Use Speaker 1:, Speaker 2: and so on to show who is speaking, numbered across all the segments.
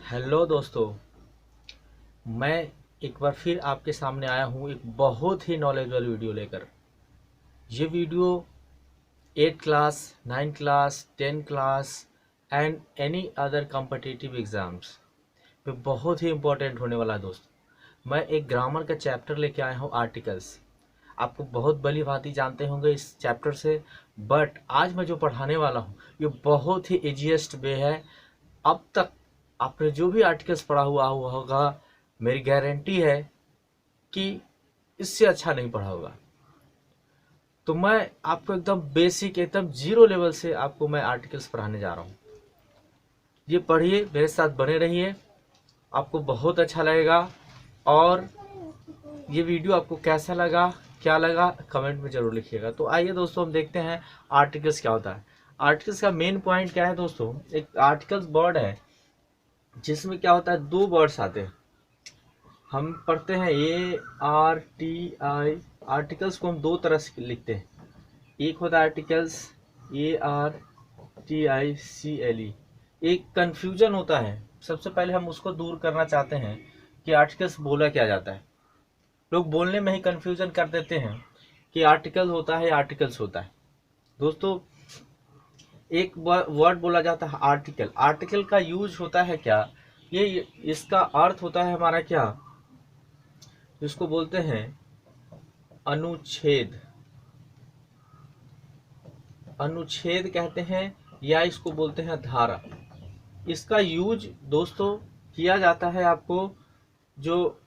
Speaker 1: Hello दोस्तों, मैं एक बार फिर आपके सामने आया हूँ एक बहुत ही नॉलेजेबल वीडियो लेकर। ये video 8 class, 9 class, 10 class and any other competitive exams पे बहुत ही इम्पोर्टेंट होने वाला है दोस्त। मैं एक ग्रामर का चैप्टर लेके आया हूँ, आर्टिकल्स। आपको बहुत भली भांति जानते होंगे इस चैप्टर से, बट आज मैं जो पढ़ाने वाला हूँ ये बहुत ही इजीएस्ट वे है। अब तक आपने जो भी आर्टिकल्स पढ़ा हुआ होगा, मेरी गारंटी है कि इससे अच्छा नहीं पढ़ा होगा। तो मैं आपको एकदम बेसिक, एकदम जीरो लेवल से आपको मैं आर्टिकल्स पढ़ाने जा रहा हूँ। ये पढ़िए, मेरे साथ बने रहिए, आपको बहुत अच्छा लगेगा। और ये वीडियो आपको कैसा लगा, क्या लगा, कमेंट में ज़रूर लिखिएगा। तो आइए दोस्तों, हम देखते हैं आर्टिकल्स क्या होता है। आर्टिकल्स का मेन पॉइंट क्या है दोस्तों? एक आर्टिकल्स वर्ड है जिसमें क्या होता है, दो वर्ड्स आते हैं। हम पढ़ते हैं ARTI। आर्टिकल्स को हम दो तरह से लिखते हैं। एक होता है आर्टिकल्स ARTICLE। एक कंफ्यूजन होता है, सबसे पहले हम उसको दूर करना चाहते हैं कि आर्टिकल्स बोला क्या जाता है। लोग बोलने में ही कंफ्यूजन कर देते हैं कि आर्टिकल होता है, आर्टिकल्स होता है। दोस्तों, एक वर्ड बोला जाता है आर्टिकल। आर्टिकल का यूज होता है क्या, ये इसका अर्थ होता है हमारा क्या, जिसको बोलते हैं अनुच्छेद। अनुच्छेद कहते हैं या इसको बोलते हैं धारा। इसका यूज दोस्तों किया जाता है आपको, जो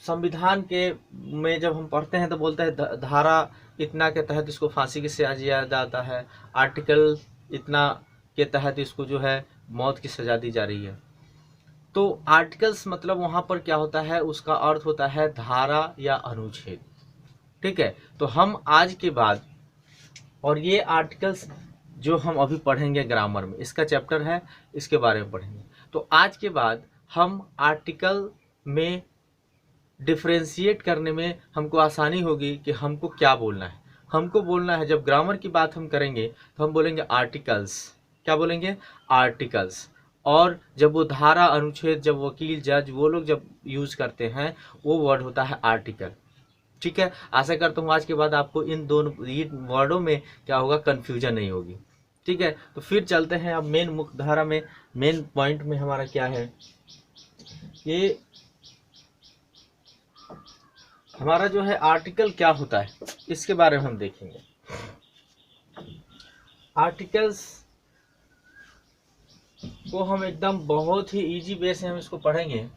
Speaker 1: संविधान के में जब हम पढ़ते हैं तो बोलते हैं धारा इतना के तहत इसको फांसी की सजा दिया जाता है, आर्टिकल इतना के तहत इसको जो है मौत की सजा दी जा रही है। तो आर्टिकल्स मतलब वहां पर क्या होता है, उसका अर्थ होता है धारा या अनुच्छेद। ठीक है, तो हम आज के बाद, और ये आर्टिकल्स जो हम अभी पढ़ेंगे ग्रामर में, इसका चैप्टर है, इसके बारे में पढ़ेंगे। तो आज के बाद हम आर्टिकल में डिफ्रेंशिएट करने में हमको आसानी होगी कि हमको क्या बोलना है। हमको बोलना है, जब ग्रामर की बात हम करेंगे तो हम बोलेंगे आर्टिकल्स। क्या बोलेंगे? आर्टिकल्स। और जब वो धारा, अनुच्छेद, जब वकील, जज, वो लोग जब यूज करते हैं, वो वर्ड होता है आर्टिकल। ठीक है, आशा करता हूँ आज के बाद आपको इन दोनों वर्डों में क्या होगा, कंफ्यूजन नहीं होगी। ठीक है, तो फिर चलते हैं अब मेन मुख्य धारा में। मेन पॉइंट में हमारा क्या है, ये हमारा जो है आर्टिकल क्या होता है, इसके बारे में हम देखेंगे। आर्टिकल्स को हम एकदम बहुत ही इजी वे से हम इसको पढ़ेंगे।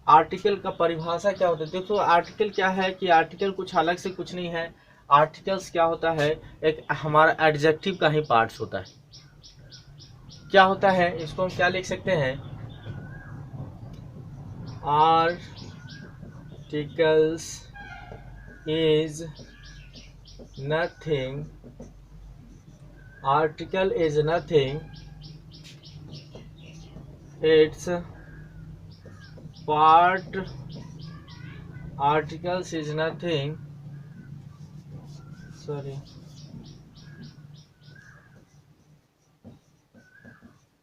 Speaker 1: आर्टिकल का परिभाषा क्या होता है? देखो, आर्टिकल क्या है कि आर्टिकल कुछ अलग से कुछ नहीं है। आर्टिकल्स क्या होता है, एक हमारा एडजेक्टिव का ही पार्ट्स होता है। क्या होता है, इसको हम क्या लिख सकते हैं, articles is nothing, article is nothing, it's part, articles is nothing, sorry,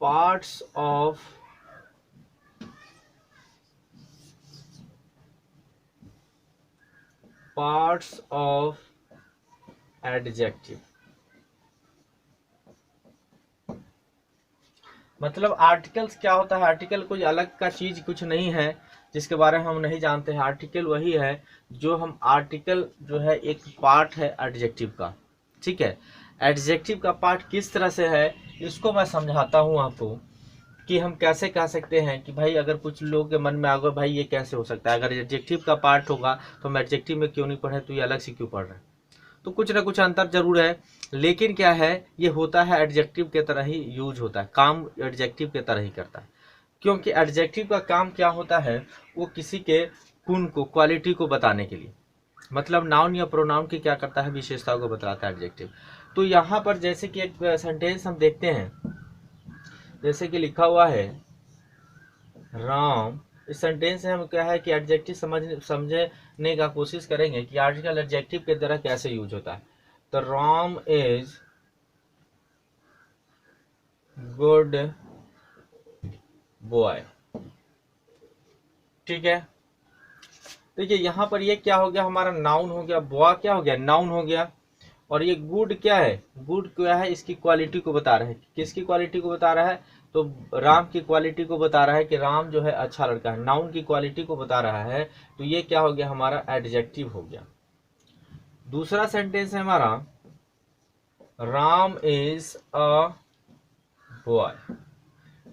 Speaker 1: parts of adjective। मतलब आर्टिकल्स क्या होता है, आर्टिकल कोई अलग का चीज कुछ नहीं है जिसके बारे में हम नहीं जानते हैं। आर्टिकल वही है जो हम, आर्टिकल जो है एक पार्ट है एडजेक्टिव का। ठीक है, एडजेक्टिव का पार्ट किस तरह से है, इसको मैं समझाता हूँ आपको कि हम कैसे कह सकते हैं कि भाई, अगर कुछ लोगों के मन में आएगा भाई ये कैसे हो सकता है, अगर एडजेक्टिव का पार्ट होगा तो हम एडजेक्टिव में क्यों नहीं पढ़े, तो ये अलग से क्यों पढ़ रहे हैं। तो कुछ ना कुछ अंतर जरूर है, लेकिन क्या है, ये होता है एडजेक्टिव के तरह ही यूज होता है, काम एडजेक्टिव के तरह ही करता है। क्योंकि एडजेक्टिव का काम क्या होता है, वो किसी के गुण को, क्वालिटी को बताने के लिए, मतलब नाउन या प्रोनाउन की क्या करता है, विशेषताओं को बताता है एडजेक्टिव। तो यहाँ पर जैसे कि एक सेंटेंस हम देखते हैं, जैसे कि लिखा हुआ है राम। इस सेंटेंस से हम क्या है कि एडजेक्टिव समझने का कोशिश करेंगे कि आर्टिकल एडजेक्टिव की तरह कैसे यूज होता है। तो राम इज गुड बॉय। ठीक है, देखिए यहाँ पर ये क्या हो गया, हमारा नाउन हो गया, बॉय क्या हो गया, नाउन हो गया। और ये गुड क्या है, गुड क्या है, इसकी क्वालिटी को बता रहा है। किसकी क्वालिटी को बता रहा है, तो राम की क्वालिटी को बता रहा है कि राम जो है अच्छा लड़का है। नाउन की क्वालिटी को बता रहा है, तो ये क्या हो गया, हमारा एडजेक्टिव हो गया। दूसरा सेंटेंस है हमारा, राम इज अ बॉय।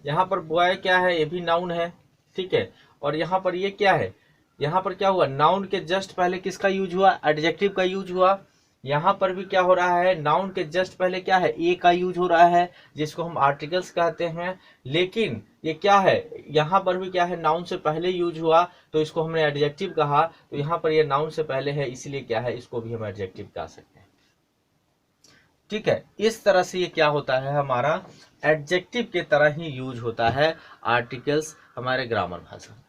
Speaker 1: यहाँ पर बॉय क्या है, ये भी नाउन है, ठीक है। और यहाँ पर ये क्या है, यहाँ पर क्या हुआ, नाउन के जस्ट पहले किसका यूज हुआ, एडजेक्टिव का यूज हुआ। यहाँ पर भी क्या हो रहा है, नाउन के जस्ट पहले क्या है, ए का यूज हो रहा है, जिसको हम आर्टिकल्स कहते हैं। लेकिन ये क्या है, यहाँ पर भी क्या है, नाउन से पहले यूज हुआ, तो इसको हमने एडजेक्टिव कहा। तो यहाँ पर ये नाउन से पहले है, इसलिए क्या है, इसको भी हम एडजेक्टिव कह सकते हैं। ठीक है, इस तरह से ये क्या होता है, हमारा एडजेक्टिव के तरह ही यूज होता है आर्टिकल्स हमारे ग्रामर भाषा में।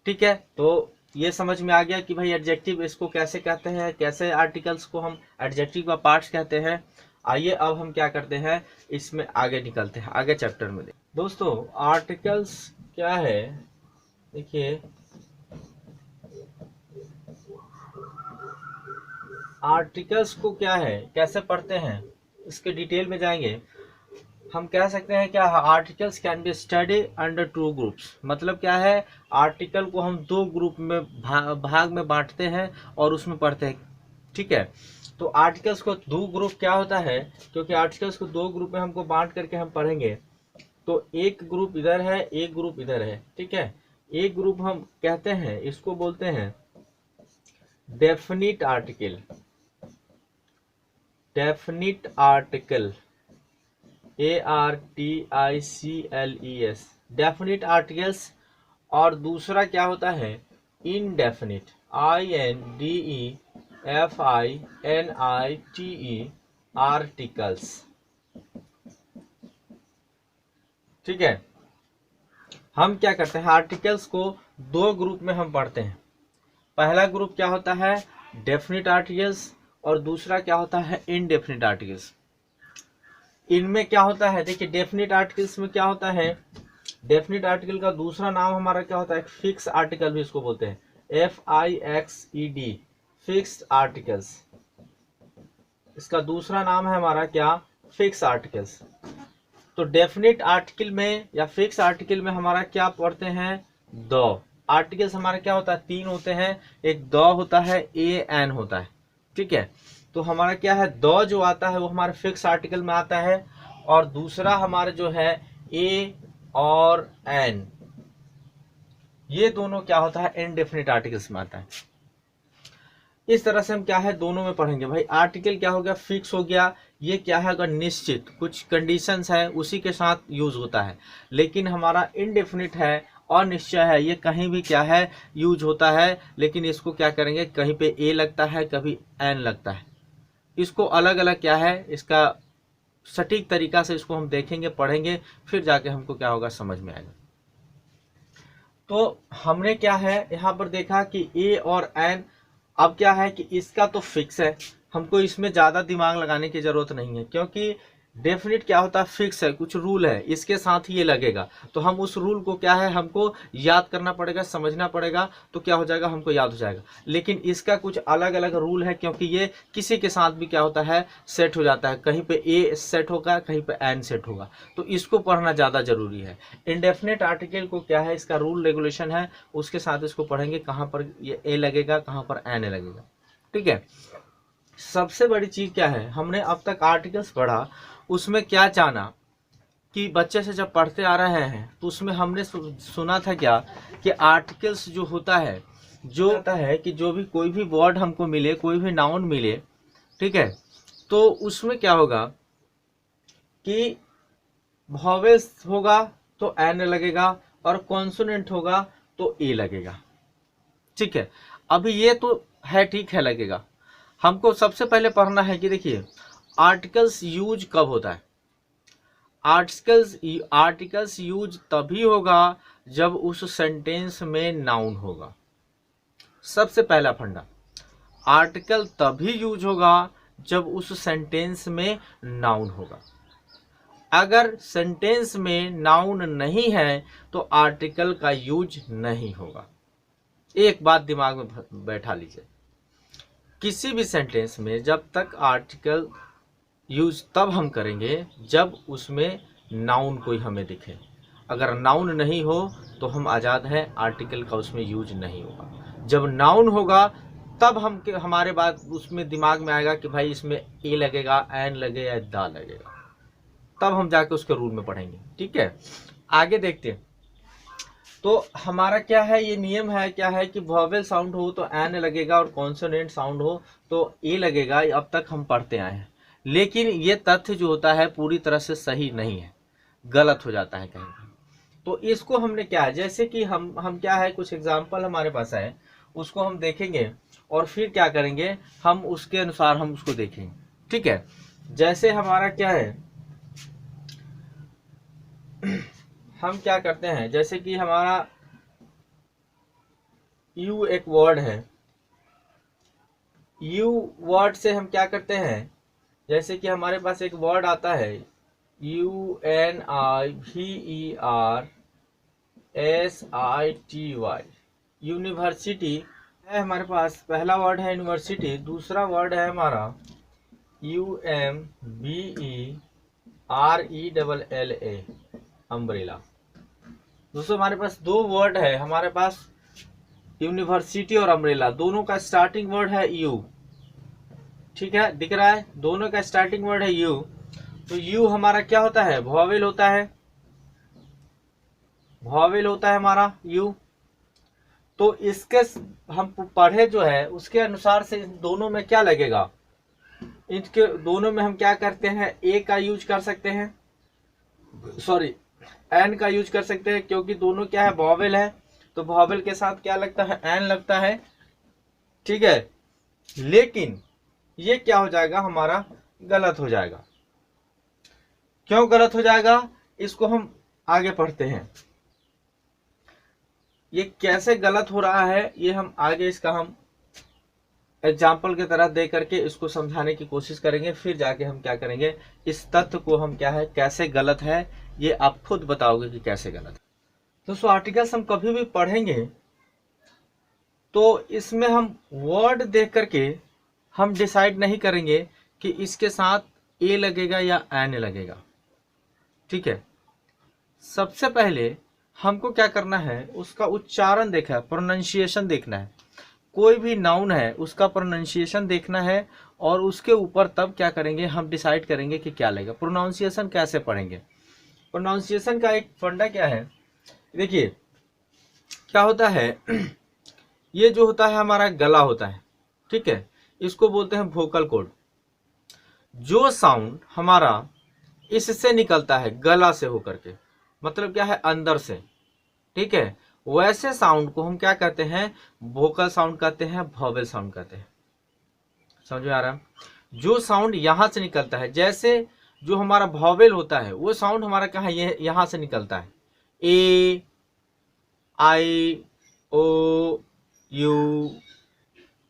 Speaker 1: ठीक है, तो ये समझ में आ गया कि भाई एडजेक्टिव इसको कैसे कहते हैं, कैसे आर्टिकल्स को हम एडजेक्टिव का पार्ट्स कहते हैं। आइए अब हम क्या करते हैं, इसमें आगे निकलते हैं, आगे चैप्टर में। दोस्तों आर्टिकल्स क्या है, देखिए आर्टिकल्स को क्या है, कैसे पढ़ते हैं, इसके डिटेल में जाएंगे। हम कह सकते हैं क्या, articles can be study under two groups. मतलब क्या है, आर्टिकल को हम दो ग्रुप में भाग में बांटते हैं और उसमें पढ़ते हैं। ठीक है, तो आर्टिकल्स को दो ग्रुप क्या होता है, क्योंकि आर्टिकल्स को दो ग्रुप में हमको बांट करके हम पढ़ेंगे। तो एक ग्रुप इधर है, एक ग्रुप इधर है। ठीक है, एक ग्रुप हम कहते हैं, इसको बोलते हैं definite article. Definite article, ARTICLES, definite articles. और दूसरा क्या होता है, इनडेफिनिट, INDEFINITE आर्टिकल्स। ठीक है, हम क्या करते हैं, आर्टिकल्स को दो ग्रुप में हम पढ़ते हैं। पहला ग्रुप क्या होता है, डेफिनिट आर्टिकल्स, और दूसरा क्या होता है, इनडेफिनिट आर्टिकल्स। इनमें क्या होता है, देखिए डेफिनिट आर्टिकल्स में क्या होता है, डेफिनिट आर्टिकल का दूसरा नाम हमारा क्या होता है, फिक्स आर्टिकल भी इसको बोलते हैं, FIXED, फिक्स्ड आर्टिकल्स। इसका दूसरा नाम है हमारा क्या, फिक्स आर्टिकल्स। तो डेफिनिट आर्टिकल में या फिक्स आर्टिकल में हमारा क्या पढ़ते हैं, दो आर्टिकल्स हमारा क्या होता है, तीन होते हैं। एक द होता है, AN होता है। ठीक है, तो हमारा क्या है, द जो आता है वो हमारे फिक्स आर्टिकल में आता है, और दूसरा हमारा जो है A और N, ये दोनों क्या होता है, इनडेफिनिट आर्टिकल्स में आता है। इस तरह से हम क्या है, दोनों में पढ़ेंगे। भाई आर्टिकल क्या हो गया, फिक्स हो गया, ये क्या है, अगर निश्चित कुछ कंडीशंस है उसी के साथ यूज होता है। लेकिन हमारा इनडेफिनिट है, अनिश्चय है, ये कहीं भी क्या है, यूज होता है। लेकिन इसको क्या करेंगे, कहीं पे A लगता है, कभी N लगता है। इसको अलग अलग क्या है, इसका सटीक तरीका से इसको हम देखेंगे, पढ़ेंगे, फिर जाके हमको क्या होगा, समझ में आएगा। तो हमने क्या है यहाँ पर देखा कि A और N, अब क्या है कि इसका तो फिक्स है, हमको इसमें ज़्यादा दिमाग लगाने की ज़रूरत नहीं है, क्योंकि डेफिनिट क्या होता है, फिक्स है, कुछ रूल है, इसके साथ ही ये लगेगा। तो हम उस रूल को क्या है, हमको याद करना पड़ेगा, समझना पड़ेगा, तो क्या हो जाएगा, हमको याद हो जाएगा। लेकिन इसका कुछ अलग अलग रूल है, क्योंकि ये किसी के साथ भी क्या होता है, सेट हो जाता है। कहीं पे A सेट होगा, कहीं पे N सेट होगा, तो इसको पढ़ना ज़्यादा जरूरी है। इंडेफिनिट आर्टिकल को क्या है, इसका रूल रेगुलेशन है, उसके साथ इसको पढ़ेंगे, कहाँ पर ये A लगेगा, कहाँ पर N लगेगा। ठीक है, सबसे बड़ी चीज क्या है, हमने अब तक आर्टिकल्स पढ़ा, उसमें क्या जाना कि बच्चे से जब पढ़ते आ रहे हैं तो उसमें हमने सुना था क्या, कि आर्टिकल्स जो होता है, जो होता है कि जो भी कोई भी वर्ड हमको मिले, कोई भी नाउन मिले, ठीक है, तो उसमें क्या होगा कि वॉवेल्स होगा तो N लगेगा, और कॉन्सोनेंट होगा तो A लगेगा। ठीक है, अभी ये तो है, ठीक है, लगेगा। हमको सबसे पहले पढ़ना है कि देखिए आर्टिकल्स यूज कब होता है। आर्टिकल्स यूज तभी होगा जब उस सेंटेंस में नाउन होगा। सबसे पहला फंडा, आर्टिकल तभी यूज होगा जब उस सेंटेंस में नाउन होगा। अगर सेंटेंस में नाउन नहीं है तो आर्टिकल का यूज नहीं होगा। एक बात दिमाग में बैठा लीजिए, किसी भी सेंटेंस में जब तक आर्टिकल यूज तब हम करेंगे जब उसमें नाउन कोई हमें दिखे। अगर नाउन नहीं हो तो हम आज़ाद हैं, आर्टिकल का उसमें यूज नहीं होगा। जब नाउन होगा तब हमारे बात उसमें दिमाग में आएगा कि भाई इसमें ए लगेगा, एन लगे या दा लगेगा, तब हम जाके उसके रूल में पढ़ेंगे। ठीक है, आगे देखते हैं। तो हमारा क्या है, ये नियम है क्या है कि वॉवेल साउंड हो तो एन लगेगा और कॉन्सोनेंट साउंड हो तो ए लगेगा। अब तक हम पढ़ते आए हैं, लेकिन ये तथ्य जो होता है पूरी तरह से सही नहीं है, गलत हो जाता है कहीं। तो इसको हमने क्या है, जैसे कि हम क्या है, कुछ एग्जाम्पल हमारे पास है, उसको हम देखेंगे और फिर क्या करेंगे, हम उसके अनुसार हम उसको देखेंगे। ठीक है, जैसे हमारा क्या है, हम क्या करते हैं, जैसे कि हमारा यू एक वर्ड है, यू वर्ड से हम क्या करते हैं, जैसे कि हमारे पास एक वर्ड आता है UNIVERSITY, यूनिवर्सिटी है हमारे पास। पहला वर्ड है यूनिवर्सिटी, दूसरा वर्ड है हमारा UMBERELLA, अम्ब्रेला। दोस्तों हमारे पास दो वर्ड है, हमारे पास यूनिवर्सिटी और अम्ब्रेला, दोनों का स्टार्टिंग वर्ड है यू। ठीक है, दिख रहा है, दोनों का स्टार्टिंग वर्ड है यू। तो यू हमारा क्या होता है, वॉवेल होता है, वॉवेल होता है हमारा यू। तो इसके हम पढ़े जो है उसके अनुसार से इन दोनों में क्या लगेगा, इनके दोनों में हम क्या करते हैं, ए का यूज कर सकते हैं, सॉरी एन का यूज कर सकते हैं, क्योंकि दोनों क्या है, वॉवेल है, तो वॉवेल के साथ क्या लगता है, एन लगता है। ठीक है, लेकिन ये क्या हो जाएगा, हमारा गलत हो जाएगा। क्यों गलत हो जाएगा, इसको हम आगे पढ़ते हैं। ये कैसे गलत हो रहा है ये हम आगे इसका हम एग्जाम्पल की तरह दे करके इसको समझाने की कोशिश करेंगे, फिर जाके हम क्या करेंगे, इस तथ्य को हम क्या है, कैसे गलत है ये आप खुद बताओगे कि कैसे गलत है। दोस्तों आर्टिकल्स हम कभी भी पढ़ेंगे तो इसमें हम वर्ड देख करके हम डिसाइड नहीं करेंगे कि इसके साथ ए लगेगा या एन लगेगा। ठीक है, सबसे पहले हमको क्या करना है, उसका उच्चारण देखना है, प्रोनाउंसिएशन देखना है। कोई भी नाउन है उसका प्रोनाउंसिएशन देखना है और उसके ऊपर तब क्या करेंगे, हम डिसाइड करेंगे कि क्या लगेगा। प्रोनाउंसिएशन कैसे पढ़ेंगे, प्रोनाउंसिएशन का एक फंडा क्या है, देखिए क्या होता है, ये जो होता है हमारा गला होता है। ठीक है, इसको बोलते हैं वोकल कॉर्ड। जो साउंड हमारा इससे निकलता है, गला से होकर के, मतलब क्या है, अंदर से। ठीक है, वैसे साउंड को हम क्या कहते हैं, वोकल साउंड कहते हैं, वॉवेल साउंड कहते हैं। समझ में आ रहा है, जो साउंड यहां से निकलता है, जैसे जो हमारा वॉवेल होता है वो साउंड हमारा कहाँ, ये यहां से निकलता है, ए आई ओ यू।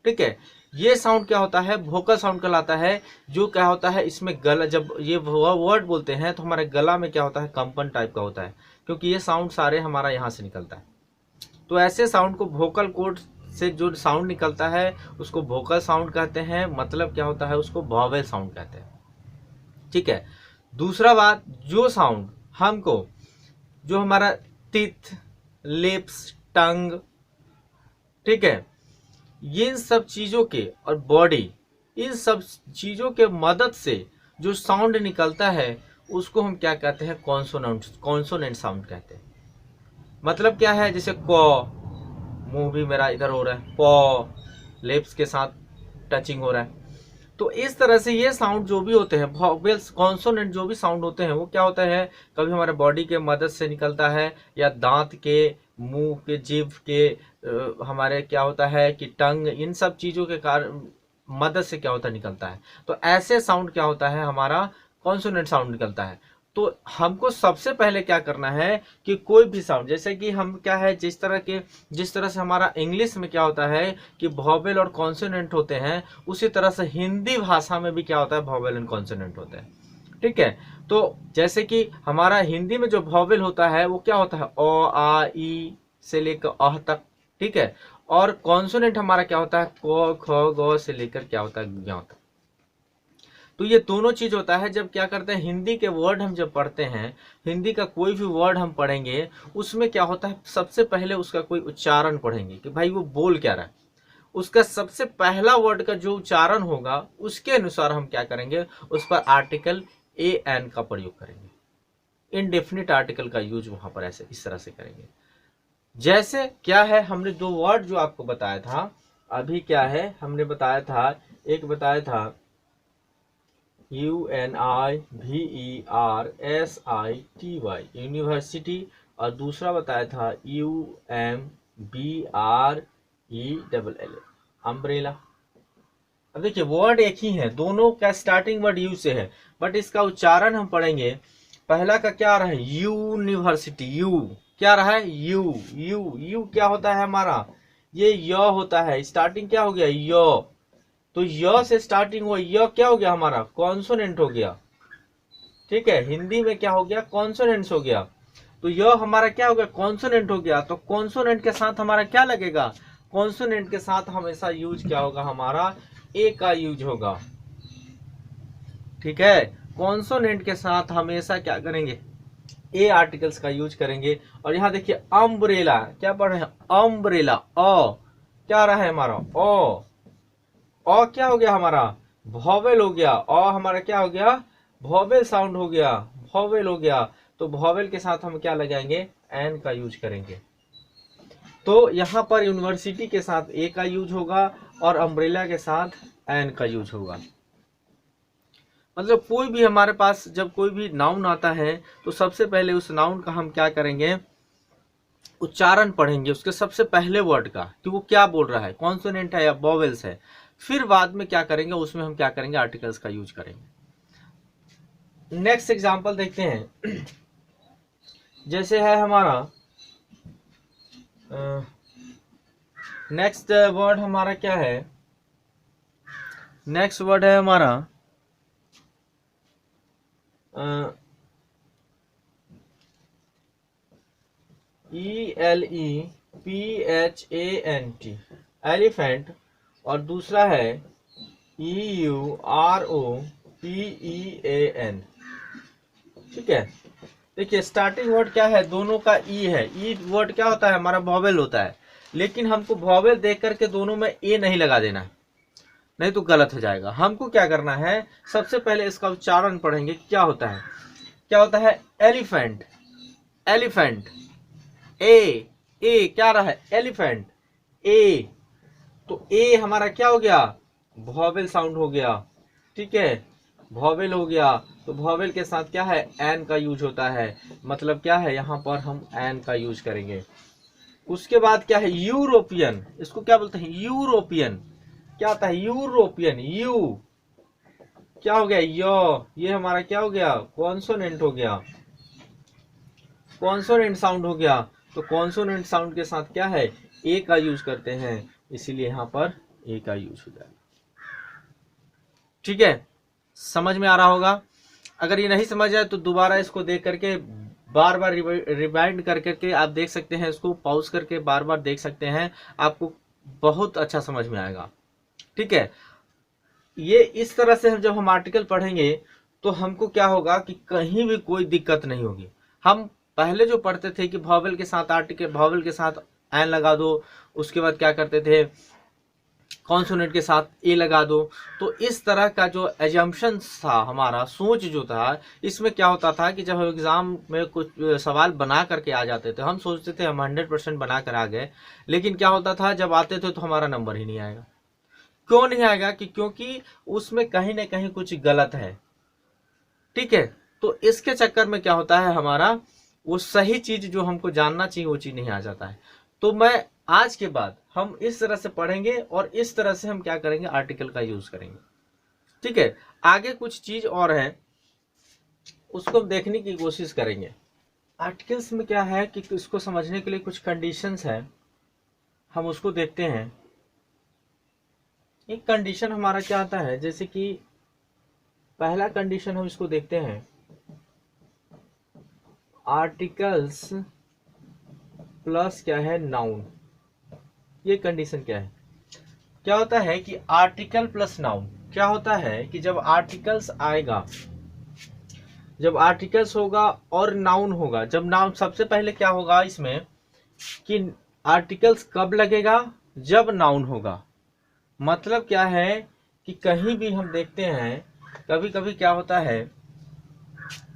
Speaker 1: ठीक है, ये साउंड क्या होता है, वोकल साउंड कहलाता है। जो क्या होता है, इसमें गला, जब ये वर्ड बोलते हैं तो हमारे गला में क्या होता है, कंपन टाइप का होता है, क्योंकि ये साउंड सारे हमारा यहाँ से निकलता है। तो ऐसे साउंड को वोकल कॉर्ड से जो साउंड निकलता है उसको वोकल साउंड कहते हैं, मतलब क्या होता है, उसको वॉवेल साउंड कहते हैं। ठीक है, दूसरा बात, जो साउंड हमको, जो हमारा टीथ, लिप्स, टंग, ठीक है, इन सब चीज़ों के और बॉडी, इन सब चीज़ों के मदद से जो साउंड निकलता है उसको हम क्या कहते हैं, कॉन्सोनेंट साउंड कहते हैं। मतलब क्या है, जैसे कॉ, मुंह भी मेरा इधर हो रहा है, पॉ, लिप्स के साथ टचिंग हो रहा है। तो इस तरह से ये साउंड जो भी होते हैं, वॉवेल्स, कॉन्सोनेंट जो भी साउंड होते हैं, वो क्या होता है, कभी हमारे बॉडी के मदद से निकलता है, या दांत के, मुंह के, जीभ के, हमारे क्या होता है कि टंग, इन सब चीज़ों के कारण मदद से क्या होता है, निकलता है। तो ऐसे साउंड क्या होता है, हमारा कॉन्सोनेंट साउंड निकलता है। तो हमको सबसे पहले क्या करना है कि कोई भी साउंड, जैसे कि हम क्या है, जिस तरह से हमारा इंग्लिश में क्या होता है कि वॉवेल और कॉन्सोनेंट होते हैं, उसी तरह से हिंदी भाषा में भी क्या होता है, वॉवेल एंड कॉन्सोनेंट होते हैं। ठीक है। तो जैसे कि हमारा हिंदी में जो वॉवेल होता है वो क्या होता है, अ आ ई से लेकर अह तक, ठीक है। और कॉन्सोनेंट हमारा क्या होता है, क ख ग से लेकर क्या होता है, ज्ञ तक। तो ये दोनों चीज होता है। जब क्या करते हैं, हिंदी के वर्ड हम जब पढ़ते हैं, हिंदी का कोई भी वर्ड हम पढ़ेंगे, उसमें क्या होता है, सबसे पहले उसका कोई उच्चारण पढ़ेंगे कि भाई वो बोल क्या रहा है। उसका सबसे पहला वर्ड का जो उच्चारण होगा उसके अनुसार हम क्या करेंगे, उस पर आर्टिकल ए एन का प्रयोग करेंगे। इनडेफिनिट आर्टिकल का यूज वहां पर ऐसे इस तरह से करेंगे। जैसे क्या है, हमने दो वर्ड जो आपको बताया था अभी, क्या है हमने बताया था, एक बताया था UNIVERSITY यूनिवर्सिटी, और दूसरा बताया था UMBRELL अम्ब्रेला। अब देखिए वर्ड एक ही है, दोनों का स्टार्टिंग वर्ड यू से है, बट इसका उच्चारण हम पढ़ेंगे। पहला का क्या रहा है, यूनिवर्सिटी, यू क्या रहा है, यू यू यू क्या होता है हमारा, ये य होता है, स्टार्टिंग क्या हो गया, य। तो य से स्टार्टिंग हुआ, य क्या हो गया हमारा, कॉन्सोनेंट हो गया, ठीक है। हिंदी में क्या हो गया, कॉन्सोनेंट्स हो गया। तो य हमारा क्या हो गया, कॉन्सोनेंट हो गया। तो कॉन्सोनेंट के साथ हमारा क्या लगेगा, कॉन्सोनेंट के साथ हमेशा यूज क्या होगा हमारा, ए का यूज होगा, ठीक है। कॉन्सोनेंट के साथ हमेशा क्या करेंगे, ए आर्टिकल्स का यूज करेंगे। और यहाँ देखिए अम्ब्रेला, क्या पढ़ रहे हैं, अम्ब्रेला, अ क्या रहा है हमारा, अ क्या हो गया हमारा, वॉवेल हो गया, अ हमारा क्या हो गया, वॉवेल साउंड हो गया, वॉवेल हो गया। तो वॉवेल के साथ हम क्या लगाएंगे, एन का यूज करेंगे। तो यहाँ पर यूनिवर्सिटी के साथ ए का यूज होगा और अम्ब्रेला के साथ एन का यूज होगा। मतलब कोई भी हमारे पास जब कोई भी नाउन आता है तो सबसे पहले उस नाउन का हम क्या करेंगे, उच्चारण पढ़ेंगे उसके सबसे पहले वर्ड का कि वो क्या बोल रहा है, कॉन्सोनेंट है या वॉवेल्स है। फिर बाद में क्या करेंगे, उसमें हम क्या करेंगे, आर्टिकल्स का यूज करेंगे। नेक्स्ट एग्जांपल देखते हैं। जैसे है हमारा नेक्स्ट वर्ड हमारा क्या है, नेक्स्ट वर्ड है हमारा ELEPHANT एलिफेंट, और दूसरा है EUROPEAN, ठीक है। देखिए स्टार्टिंग वर्ड क्या है, दोनों का ई है। ई वर्ड क्या होता है हमारा, वॉवेल होता है। लेकिन हमको वॉवेल देख करके दोनों में ए नहीं लगा देना है, नहीं तो गलत हो जाएगा। हमको क्या करना है, सबसे पहले इसका उच्चारण पढ़ेंगे, क्या होता है, क्या होता है, एलिफेंट, एलिफेंट, ए क्या रहा है, एलिफेंट, ए। तो ए हमारा क्या हो गया, वॉवेल साउंड हो गया, ठीक है, वॉवेल हो गया। तो वॉवेल के साथ क्या है, एन का यूज होता है। मतलब क्या है, यहाँ पर हम एन का यूज करेंगे। उसके बाद क्या है, यूरोपियन, इसको क्या बोलते हैं, यूरोपियन, क्या होता है, यूरोपियन, यू क्या हो गया, ये हमारा क्या हो गया, कॉन्सोनेंट हो गया, कॉन्सोनेंट साउंड हो गया। तो कॉन्सोनेंट साउंड के साथ क्या है, ए का यूज करते हैं, इसीलिए यहां पर ए का यूज हो जाएगा, ठीक है। समझ में आ रहा होगा। अगर ये नहीं समझ आए तो दोबारा इसको देख करके बार बार रिवाइंड कर करके आप देख सकते हैं, इसको पॉज करके बार बार देख सकते हैं, आपको बहुत अच्छा समझ में आएगा, ठीक है। ये इस तरह से जब हम आर्टिकल पढ़ेंगे तो हमको क्या होगा कि कहीं भी कोई दिक्कत नहीं होगी। हम पहले जो पढ़ते थे कि वॉवेल के साथ आर्टिकल, वॉवेल के साथ एन लगा दो, उसके बाद क्या करते थे, कॉन्सोनेंट के साथ ए लगा दो। तो इस तरह का जो एजम्पशन था, हमारा सोच जो था, इसमें क्या होता था कि जब एग्जाम में कुछ सवाल बना करके आ जाते थे, हम सोचते थे हम 100% बना कर आ गए, लेकिन क्या होता था जब आते थे तो हमारा नंबर ही नहीं आएगा। क्यों नहीं आएगा, कि क्योंकि उसमें कहीं ना कहीं कुछ गलत है, ठीक है। तो इसके चक्कर में क्या होता है हमारा, वो सही चीज जो हमको जानना चाहिए वो चीज नहीं आ जाता है। तो मैं आज के बाद हम इस तरह से पढ़ेंगे और इस तरह से हम क्या करेंगे, आर्टिकल का यूज करेंगे, ठीक है। आगे कुछ चीज और है, उसको देखने की कोशिश करेंगे। आर्टिकल्स में क्या है कि इसको समझने के लिए कुछ कंडीशंस है, हम उसको देखते हैं। एक कंडीशन हमारा क्या आता है, जैसे कि पहला कंडीशन हम इसको देखते हैं, आर्टिकल्स प्लस क्या है, नाउन। ये कंडीशन क्या है, क्या होता है कि आर्टिकल प्लस नाउन, क्या होता है कि जब आर्टिकल्स आएगा, जब आर्टिकल्स होगा और नाउन होगा, जब नाउन, सबसे पहले क्या होगा इसमें कि आर्टिकल्स कब लगेगा, जब नाउन होगा। मतलब क्या है कि कहीं भी हम देखते हैं, कभी कभी क्या होता है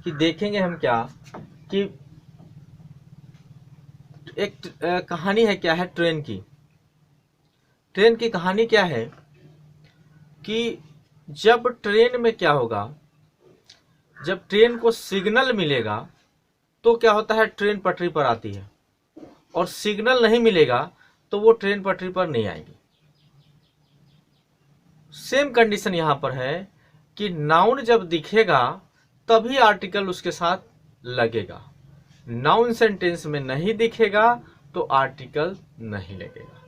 Speaker 1: कि देखेंगे हम क्या कि एक कहानी है, क्या है, ट्रेन की। ट्रेन की कहानी क्या है कि जब ट्रेन में क्या होगा, जब ट्रेन को सिग्नल मिलेगा तो क्या होता है, ट्रेन पटरी पर आती है, और सिग्नल नहीं मिलेगा तो वो ट्रेन पटरी पर नहीं आएगी। सेम कंडीशन यहां पर है कि नाउन जब दिखेगा तभी आर्टिकल उसके साथ लगेगा, नाउन सेंटेंस में नहीं दिखेगा तो आर्टिकल नहीं लगेगा।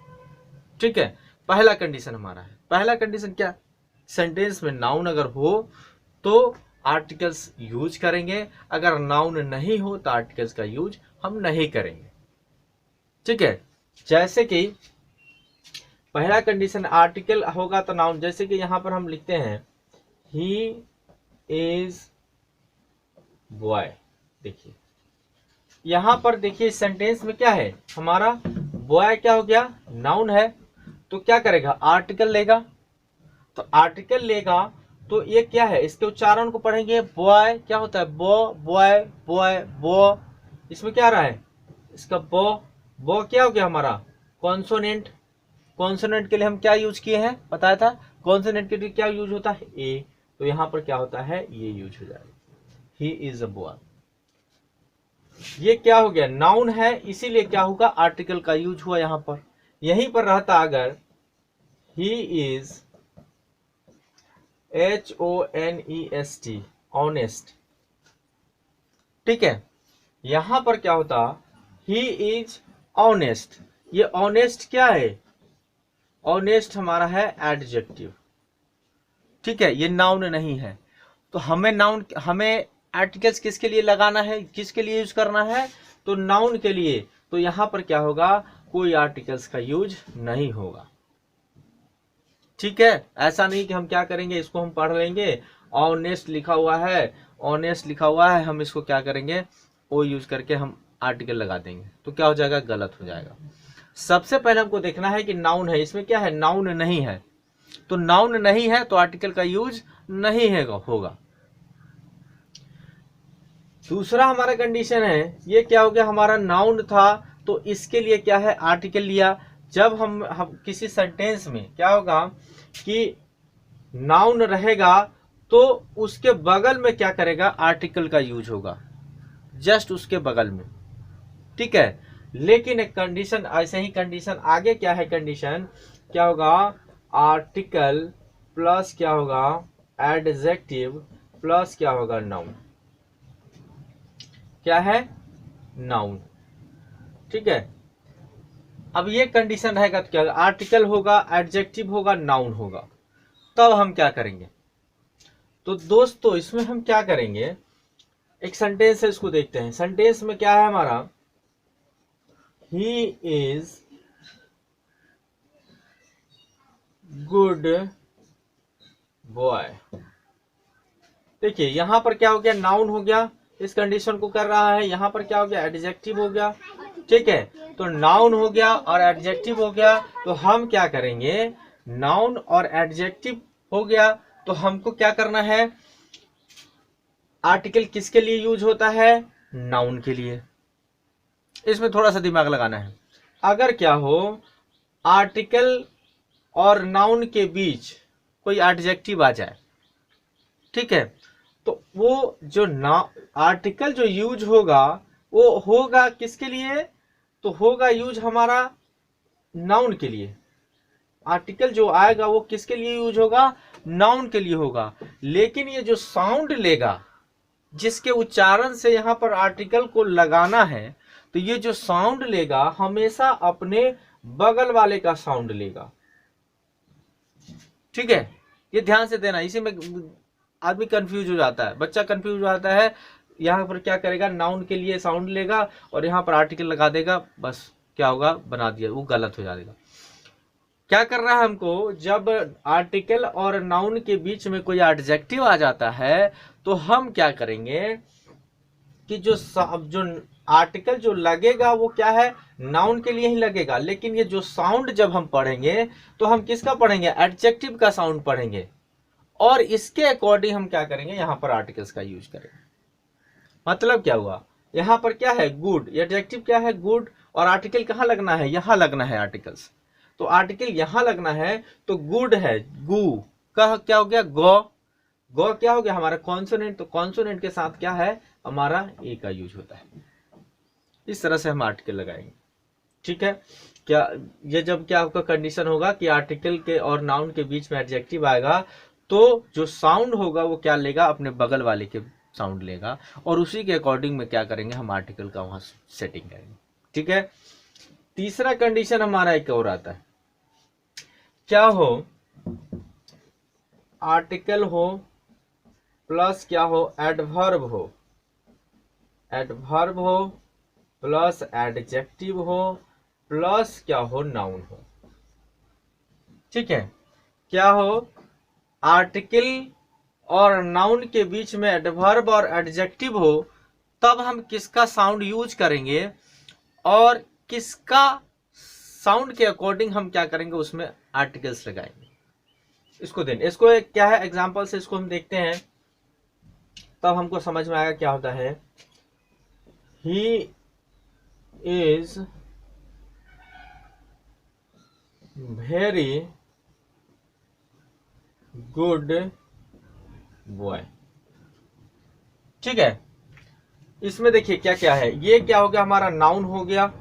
Speaker 1: ठीक है, पहला कंडीशन हमारा है। पहला कंडीशन क्या, सेंटेंस में नाउन अगर हो तो आर्टिकल्स यूज करेंगे, अगर नाउन नहीं हो तो आर्टिकल्स का यूज हम नहीं करेंगे। ठीक है, जैसे कि पहला कंडीशन आर्टिकल होगा तो नाउन, जैसे कि यहां पर हम लिखते हैं ही इज बॉय। देखिए यहां पर, देखिए सेंटेंस में क्या है हमारा, बॉय क्या हो गया, नाउन है, तो क्या करेगा, आर्टिकल लेगा। तो आर्टिकल लेगा तो ये क्या है, इसके उच्चारण को पढ़ेंगे, बॉय क्या होता है, बो, बॉय, बॉय, बो। इसमें क्या आ रहा है, इसका बो, बो क्या हो गया हमारा, कॉन्सोनेंट। कॉन्सोनेंट के लिए हम क्या यूज किए हैं, बताया था, कॉन्सोनेंट के लिए क्या यूज होता है, ए। तो यहां पर क्या होता है, ये यूज हो जाएगा, ही इज अ बॉय। ये क्या हो गया, नाउन है, इसीलिए क्या होगा, आर्टिकल का यूज हुआ यहां पर। यहीं पर रहता अगर ही इज HONEST, ऑनेस्ट, ठीक है, यहां पर क्या होता, ही इज ऑनेस्ट। ये ऑनेस्ट क्या है, ऑनेस्ट हमारा है एडजेक्टिव। ठीक है, ये नाउन नहीं है। तो हमें नाउन, हमें आर्टिकल्स किसके लिए लगाना है, किसके लिए यूज करना है, तो नाउन के लिए। तो यहां पर क्या होगा, कोई आर्टिकल्स का यूज नहीं होगा। ठीक है, ऐसा नहीं कि हम क्या करेंगे, इसको हम पढ़ लेंगे, ऑनेस्ट लिखा हुआ है, ऑनेस्ट लिखा हुआ है, हम इसको क्या करेंगे, ओ यूज करके हम आर्टिकल लगा देंगे, तो क्या हो जाएगा, गलत हो जाएगा। सबसे पहले हमको देखना है कि नाउन है, इसमें क्या है, नाउन नहीं है। तो नाउन नहीं है तो आर्टिकल का यूज नहीं है होगा। दूसरा हमारा कंडीशन है, ये क्या हो गया, हमारा नाउन था तो इसके लिए क्या है, आर्टिकल लिया। जब हम किसी सेंटेंस में क्या होगा कि नाउन रहेगा तो उसके बगल में क्या करेगा, आर्टिकल का यूज होगा, जस्ट उसके बगल में। ठीक है, लेकिन एक कंडीशन, ऐसे ही कंडीशन आगे क्या है, कंडीशन क्या होगा, आर्टिकल प्लस क्या होगा, एडजेक्टिव प्लस क्या होगा, नाउन। क्या है, नाउन। ठीक है, अब ये कंडीशन रहेगा तो क्या होगा, आर्टिकल होगा, एडजेक्टिव होगा, नाउन होगा। तब हम क्या करेंगे, तो दोस्तों इसमें हम क्या करेंगे, एक सेंटेंस है, इसको देखते हैं। सेंटेंस में क्या है हमारा, ही इज गुड बॉय। देखिए यहां पर क्या हो गया, नाउन हो गया, इस कंडीशन को कर रहा है। यहां पर क्या हो गया, एडजेक्टिव हो गया। ठीक है, तो नाउन हो गया और एडजेक्टिव हो गया, तो हम क्या करेंगे, नाउन और एडजेक्टिव हो गया तो हमको क्या करना है, आर्टिकल किसके लिए यूज होता है, नाउन के लिए। इसमें थोड़ा सा दिमाग लगाना है। अगर क्या हो, आर्टिकल और नाउन के बीच कोई एडजेक्टिव आ जाए, ठीक है, तो वो जो आर्टिकल जो यूज होगा वो होगा किसके लिए, तो होगा यूज हमारा नाउन के लिए। आर्टिकल जो आएगा वो किसके लिए यूज होगा, नाउन के लिए होगा। लेकिन ये जो साउंड लेगा, जिसके उच्चारण से यहां पर आर्टिकल को लगाना है, तो ये जो साउंड लेगा हमेशा अपने बगल वाले का साउंड लेगा। ठीक है, ये ध्यान से देना, इसी में आदमी कंफ्यूज हो जाता है, बच्चा कंफ्यूज हो जाता है। यहाँ पर क्या करेगा, नाउन के लिए साउंड लेगा और यहाँ पर आर्टिकल लगा देगा, बस क्या होगा, बना दिया, वो गलत हो जाएगा। क्या करना है हमको, जब आर्टिकल और नाउन के बीच में कोई एडजेक्टिव आ जाता है तो हम क्या करेंगे कि जो आर्टिकल जो लगेगा वो क्या है, नाउन के लिए ही लगेगा, लेकिन ये जो साउंड जब हम पढ़ेंगे तो हम किसका पढ़ेंगे, एडजेक्टिव का साउंड पढ़ेंगे, और इसके अकॉर्डिंग हम क्या करेंगे, यहां पर आर्टिकल्स का यूज करेंगे। मतलब क्या हुआ, यहां पर क्या है, गुड, एडजेक्टिव क्या है, गुड, और आर्टिकल कहां लगना है, यहां लगना है आर्टिकल्स। तो आर्टिकल यहां लगना है, तो गुड है, गु का क्या हो गया, गो, गो क्या हो गया हमारा कॉन्सोनेंट, तो कॉन्सोनेंट के साथ क्या है हमारा ए का यूज होता है। इस तरह से हम आर्टिकल लगाएंगे, ठीक है। क्या ये जब क्या आपका कंडीशन होगा कि आर्टिकल के और नाउन के बीच में एडजेक्टिव आएगा, तो जो साउंड होगा वो क्या लेगा, अपने बगल वाले के साउंड लेगा, और उसी के अकॉर्डिंग में क्या करेंगे, हम आर्टिकल का वहां सेटिंग करेंगे, ठीक है। तीसरा कंडीशन हमारा एक और आता है, क्या हो, आर्टिकल हो प्लस क्या हो, एडवर्ब हो, एडवर्ब हो प्लस एडजेक्टिव हो प्लस क्या हो, नाउन हो, ठीक है। क्या हो, आर्टिकल और नाउन के बीच में एडवर्ब और एडजेक्टिव हो, तब हम किसका साउंड यूज करेंगे और किसका साउंड के अकॉर्डिंग हम क्या करेंगे, उसमें आर्टिकल्स लगाएंगे। इसको क्या है एग्जांपल से इसको हम देखते हैं, तब हमको समझ में आएगा क्या होता है। He is very good boy, ठीक है। इसमें देखिए क्या क्या है, ये क्या हो गया, हमारा नाउन हो गया,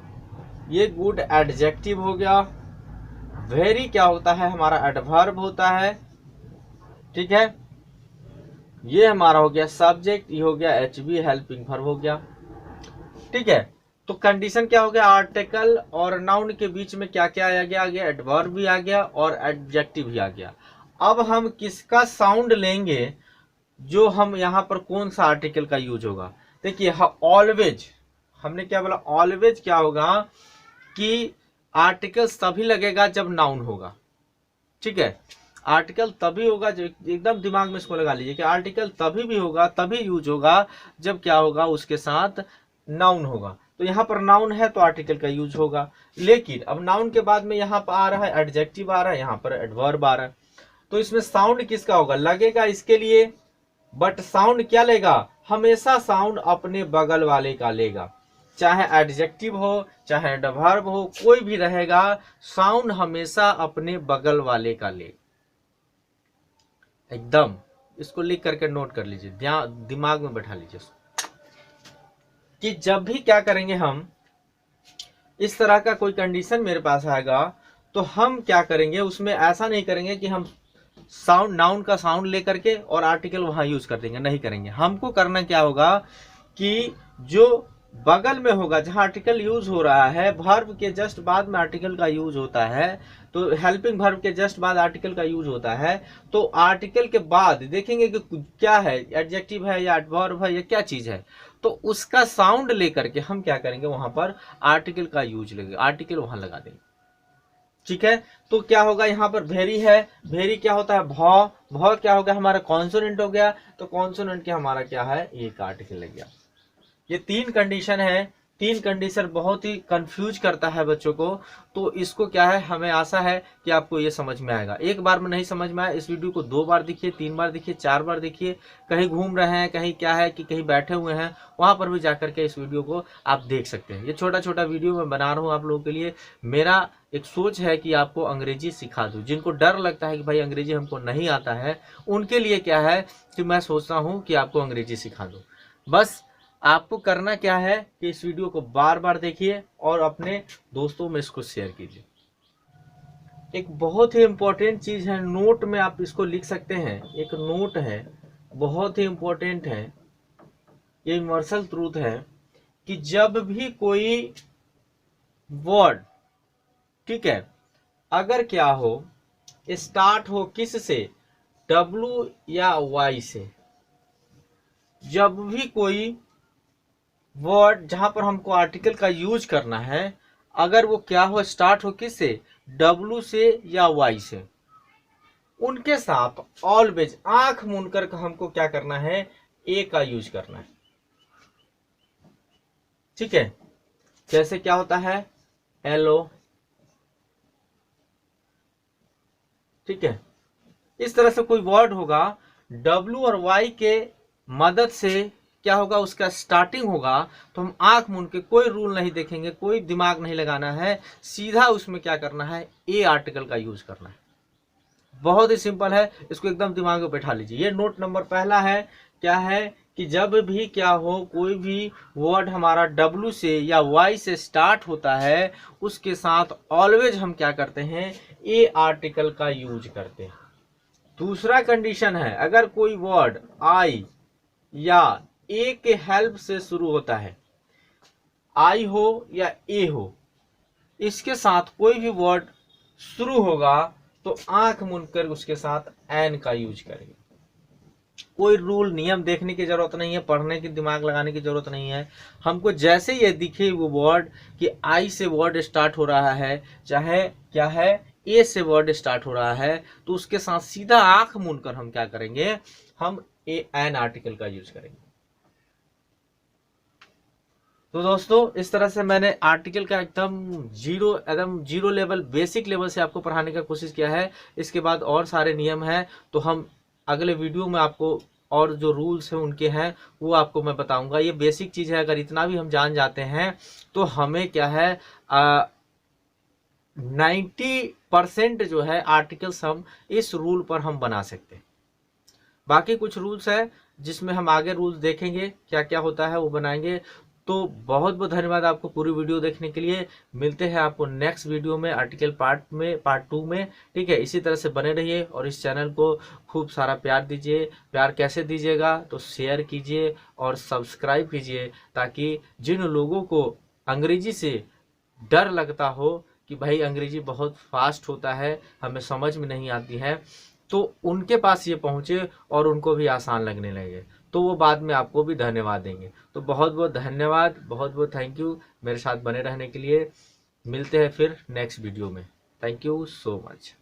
Speaker 1: ये गुड एडजेक्टिव हो गया, वेरी क्या होता है, हमारा एडवर्ब होता है, ठीक है। ये हमारा हो गया सब्जेक्ट, ये हो गया एचबी हेल्पिंग वर्ब हो गया, ठीक है। तो कंडीशन क्या हो गया, आर्टिकल और नाउन के बीच में क्या क्या आ गया, एडवर्ब भी आ गया और एडजेक्टिव भी आ गया। अब हम किसका साउंड लेंगे, जो हम यहाँ पर कौन सा आर्टिकल का यूज होगा। देखिए ऑलवेज, हमने क्या बोला, ऑलवेज क्या होगा कि आर्टिकल तभी लगेगा जब नाउन होगा, ठीक है। आर्टिकल तभी होगा, जो एकदम दिमाग में इसको लगा लीजिए कि आर्टिकल तभी भी होगा, तभी यूज होगा जब क्या होगा, उसके साथ नाउन होगा। तो यहाँ पर नाउन है तो आर्टिकल का यूज होगा, लेकिन अब नाउन के बाद में यहाँ पर आ रहा है एडजेक्टिव आ रहा है, यहाँ पर एडवर्ब आ रहा है, तो इसमें साउंड किसका होगा, लगेगा इसके लिए, बट साउंड क्या लेगा, हमेशा साउंड अपने बगल वाले का लेगा, चाहे एडजेक्टिव हो चाहे एडवर्ब हो, कोई भी रहेगा, साउंड हमेशा अपने बगल वाले का ले। एकदम इसको लिख करके नोट कर लीजिए, दिमाग में बैठा लीजिए कि जब भी क्या करेंगे हम, इस तरह का कोई कंडीशन मेरे पास आएगा, तो हम क्या करेंगे, उसमें ऐसा नहीं करेंगे कि हम साउंड, नाउन का साउंड लेकर के और आर्टिकल वहां यूज कर देंगे, नहीं करेंगे। हमको करना क्या होगा कि जो बगल में होगा, जहां आर्टिकल यूज हो रहा है, वर्ब के जस्ट बाद में आर्टिकल का यूज होता है, तो हेल्पिंग वर्ब के जस्ट बाद आर्टिकल का यूज होता है, तो आर्टिकल के बाद देखेंगे कि क्या है, एडजेक्टिव है या एडवर्ब है या क्या चीज है, तो उसका साउंड लेकर के हम क्या करेंगे, वहां पर आर्टिकल का यूज लेंगे, आर्टिकल वहां लगा देंगे, ठीक है। तो क्या होगा, यहाँ पर वेरी है, वेरी क्या होता है, भौ, भौ क्या हो गया, हमारा कॉन्सोनेंट हो गया, तो कॉन्सोनेंट के हमारा क्या है, एक आर्टिकल लग गया। ये तीन कंडीशन है, तीन कंडीशन बहुत ही कंफ्यूज करता है बच्चों को, तो इसको क्या है, हमें आशा है कि आपको ये समझ में आएगा। एक बार में नहीं समझ में आया, इस वीडियो को 2 बार देखिए, 3 बार देखिए, 4 बार देखिए, कहीं घूम रहे हैं, कहीं क्या है कि कहीं बैठे हुए हैं, वहां पर भी जाकर के इस वीडियो को आप देख सकते हैं। ये छोटा छोटा वीडियो मैं बना रहा हूँ आप लोगों के लिए, मेरा एक सोच है कि आपको अंग्रेजी सिखा दूं। जिनको डर लगता है कि भाई अंग्रेजी हमको नहीं आता है, उनके लिए क्या है कि मैं सोचता हूँ कि आपको अंग्रेजी सिखा दूं। बस आपको करना क्या है कि इस वीडियो को बार बार देखिए और अपने दोस्तों में इसको शेयर कीजिए। एक बहुत ही इंपॉर्टेंट चीज है, नोट में आप इसको लिख सकते हैं, एक नोट है, बहुत ही इंपॉर्टेंट है, ये यूनिवर्सल ट्रूथ है कि जब भी कोई वर्ड, ठीक है, अगर क्या हो, स्टार्ट हो किस से, W या Y से जब भी कोई वर्ड जहां पर हमको आर्टिकल का यूज करना है, अगर वो क्या हो, स्टार्ट हो किससे, W से या Y से, उनके साथ ऑलवेज आंख मूंद कर हमको क्या करना है, ए का यूज करना है। ठीक है, जैसे क्या होता है, LO। ठीक है, इस तरह से कोई वर्ड होगा, W और Y के मदद से क्या होगा, उसका स्टार्टिंग होगा, तो हम आंख मूंद के, कोई रूल नहीं देखेंगे, कोई दिमाग नहीं लगाना है, सीधा उसमें क्या करना है, ए आर्टिकल का यूज करना है। बहुत ही सिंपल है, इसको एकदम दिमाग में बैठा लीजिए। ये नोट नंबर पहला है, क्या है कि जब भी क्या हो, कोई भी वर्ड हमारा W से या Y से स्टार्ट होता है, उसके साथ ऑलवेज हम क्या करते हैं, ए आर्टिकल का यूज करते हैं। दूसरा कंडीशन है, अगर कोई वर्ड I या ए के हेल्प से शुरू होता है, I हो या ए हो, इसके साथ कोई भी वर्ड शुरू होगा तो आंख मूंद कर उसके साथ एन का यूज करेंगे। कोई रूल नियम देखने की जरूरत नहीं है, पढ़ने की दिमाग लगाने की जरूरत नहीं है। हमको जैसे ये दिखे वो वर्ड कि आई से वर्ड स्टार्ट हो रहा है, चाहे क्या है, ए से वर्ड स्टार्ट हो रहा है, तो उसके साथ सीधा आंख मूंद कर हम क्या करेंगे, हम एन आर्टिकल का यूज करेंगे। तो दोस्तों, इस तरह से मैंने आर्टिकल का एकदम जीरो लेवल, बेसिक लेवल से आपको पढ़ाने का कोशिश किया है। इसके बाद और सारे नियम हैं, तो हम अगले वीडियो में आपको और जो रूल्स हैं उनके हैं वो आपको मैं बताऊंगा। ये बेसिक चीज़ है, अगर इतना भी हम जान जाते हैं तो हमें क्या है 90% जो है आर्टिकल्स हम इस रूल पर हम बना सकते हैं। बाकी कुछ रूल्स है जिसमें हम आगे रूल्स देखेंगे, क्या क्या होता है वो बनाएंगे। तो बहुत बहुत धन्यवाद आपको पूरी वीडियो देखने के लिए। मिलते हैं आपको नेक्स्ट वीडियो में, आर्टिकल पार्ट 2 में। ठीक है, इसी तरह से बने रहिए और इस चैनल को खूब सारा प्यार दीजिए। प्यार कैसे दीजिएगा, तो शेयर कीजिए और सब्सक्राइब कीजिए, ताकि जिन लोगों को अंग्रेजी से डर लगता हो कि भाई अंग्रेजी बहुत फास्ट होता है, हमें समझ में नहीं आती है, तो उनके पास ये पहुंचे और उनको भी आसान लगने लगे, तो वो बाद में आपको भी धन्यवाद देंगे। तो बहुत बहुत धन्यवाद, बहुत बहुत थैंक यू मेरे साथ बने रहने के लिए। मिलते हैं फिर नेक्स्ट वीडियो में। Thank you so much.